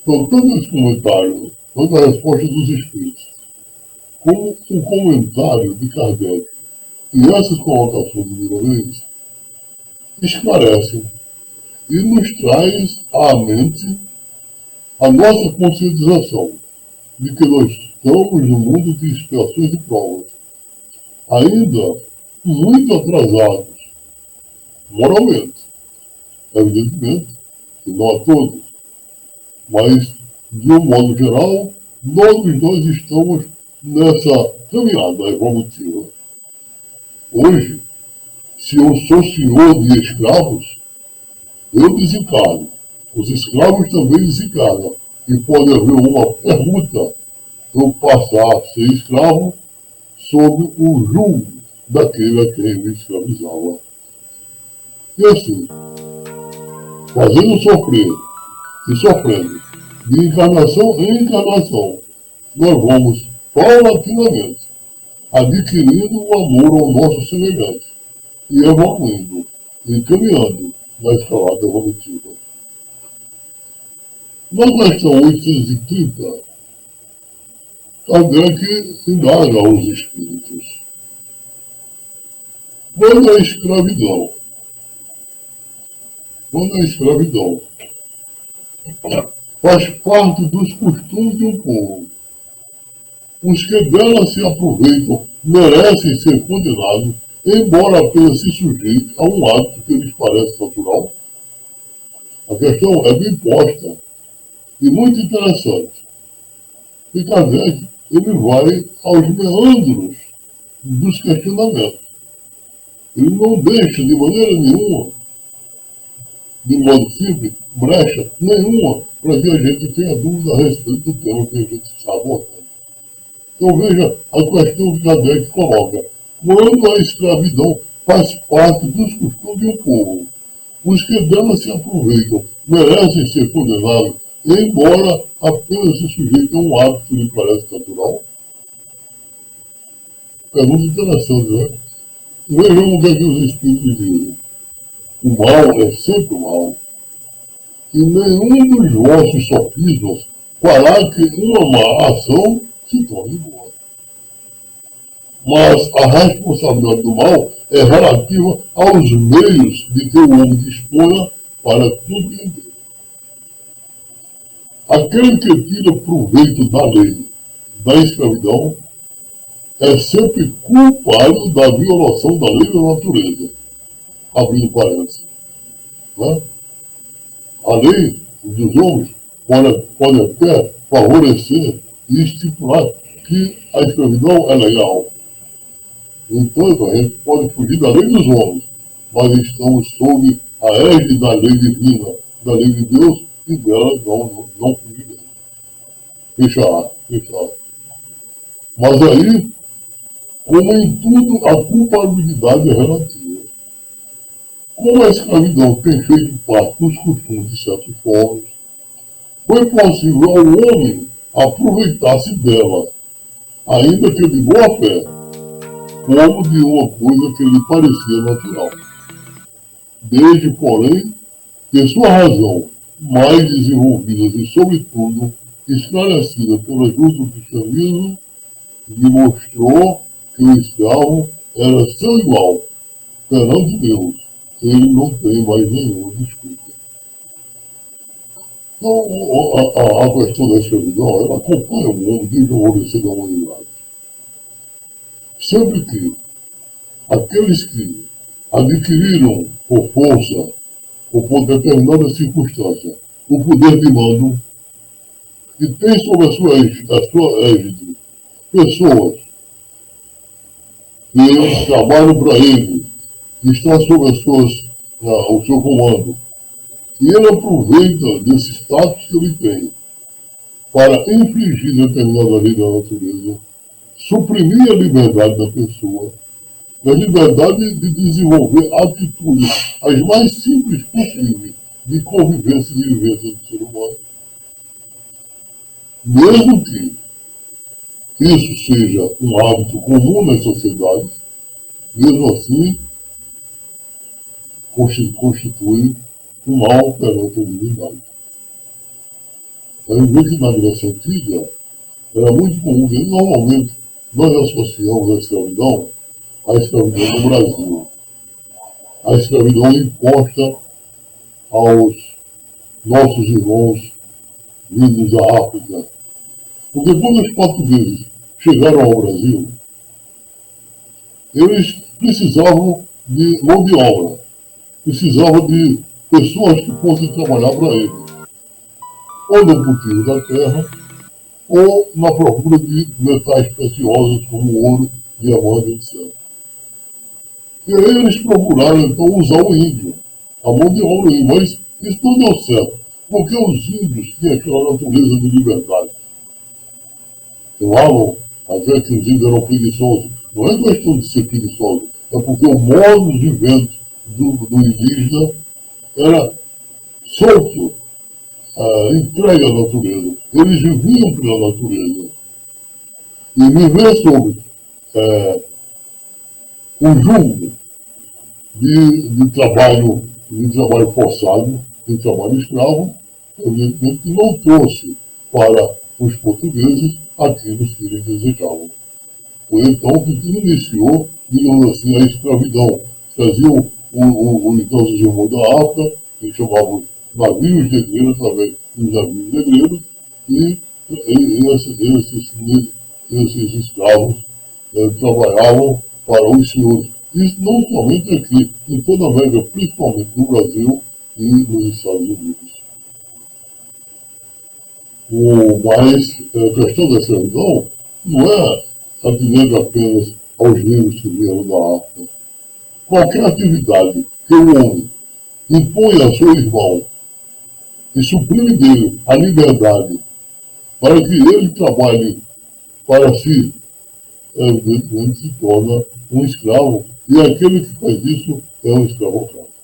Então, tanto esse comentário, tanto a resposta dos espíritos, como o comentário de Kardec e essas colocações de Milanês esclarecem e nos traz à mente a nossa conscientização de que nós estamos no mundo de expiações e provas, ainda muito atrasados moralmente, evidentemente, que não a todos, mas, de um modo geral, nós estamos nessa caminhada evolutiva. Hoje, se eu sou senhor de escravos, eu desencarno. Os escravos também desencarnam. E pode haver uma permuta eu passar a ser escravo sob o julgo daquele a quem me escravizava. E assim, fazendo sofrer e sofrendo, de encarnação em encarnação, nós vamos paulatinamente adquirindo o amor ao nosso semelhante e evoluindo, e caminhando na escalada evolutiva. Na questão 830, Kardec indaga aos espíritos. Quando a escravidão faz parte dos costumes de um povo, os que dela se aproveitam merecem ser condenados, embora apenas se sujeite a um hábito que lhes parece natural? A questão é bem posta e muito interessante. E Kardec, ele vai aos meandros dos questionamentos. Ele não deixa de maneira nenhuma, de modo simples, brecha nenhuma para que a gente tenha dúvida a respeito do tema que a gente está abordando. Então veja a questão que Kardec coloca. Quando a escravidão faz parte dos costumes de um povo, os que dela se aproveitam merecem ser condenados, embora apenas se sujeitem a um hábito que lhe parece natural? Pergunta interessante, né? Vejamos o que é que os espíritos dizem. O mal é sempre o mal. E nenhum dos vossos sofismas fará que uma má ação se torne boa. Mas a responsabilidade do mal é relativa aos meios de que o homem disponha para compreender. Aquele que tira proveito da lei da escravidão é sempre culpado da violação da lei da natureza. Abrindo parênteses. Né? A lei dos homens pode até favorecer e estipular que a escravidão é legal. Entanto, a gente pode fugir da lei dos homens, mas estamos sob a égide da lei divina, da lei de Deus, e dela não fugiremos. Fechar. Mas aí, como em tudo, a culpabilidade é relativa. Como a escravidão tem feito parte dos costumes de certos povos, foi possível ao homem aproveitar-se dela, ainda que de boa fé, como de uma coisa que lhe parecia natural. Desde, porém, que sua razão, mais desenvolvida e, sobretudo, esclarecida pela ajuda do cristianismo, lhe mostrou que o escravo era seu igual perante Deus. Ele não tem mais nenhuma desculpa. Então, a questão da escravidão, ela acompanha o mundo desde o alvorecer da humanidade. Sempre que aqueles que adquiriram por força ou por determinada circunstância o poder de mando e tem sob a sua égide pessoas que trabalham para ele, que estão sob o seu comando, e ele aproveita desse status que ele tem para infligir determinada lei da natureza, suprimir a liberdade da pessoa, a liberdade de desenvolver atitudes as mais simples possíveis de convivência e de vivência do ser humano. Mesmo que isso seja um hábito comum nas sociedades, mesmo assim, constitui um mal perante a divindade. Aí vê que na Grécia Antiga era muito comum, e normalmente nós associamos a escravidão à escravidão no Brasil. A escravidão imposta aos nossos irmãos vindos da África. Porque quando os portugueses chegaram ao Brasil, eles precisavam de mão de obra, precisavam de pessoas que fossem trabalhar para eles, ou no cultivo da terra, ou na procura de metais preciosos como ouro, diamante, etc. E aí eles procuraram então usar o índio, a mão de obra, mas isso não deu certo, porque os índios tinham aquela natureza de liberdade. Falavam até que os índios eram preguiçosos. Não é questão de ser preguiçoso, é porque o modo de vivendo do indígena era solto, entregue à natureza. Eles viviam pela natureza. E viver sob o jugo de trabalho forçado, de trabalho escravo, evidentemente que não trouxe para os portugueses aquilo que eles desejavam. Foi então que iniciou, digamos assim, a escravidão. Traziam então os irmãos da África, que chamavam navios negreiros através dos navios negreiros, e esses escravos trabalhavam para os senhores. Isso não somente aqui, em toda a América, principalmente no Brasil e nos Estados Unidos. Mas a questão da escravidão não é atinente apenas aos negros que vieram da África. Qualquer atividade que o homem impõe a seu irmão e suprime dele a liberdade para que ele trabalhe para si, evidentemente se torna um escravo, e aquele que faz isso é um escravocrata.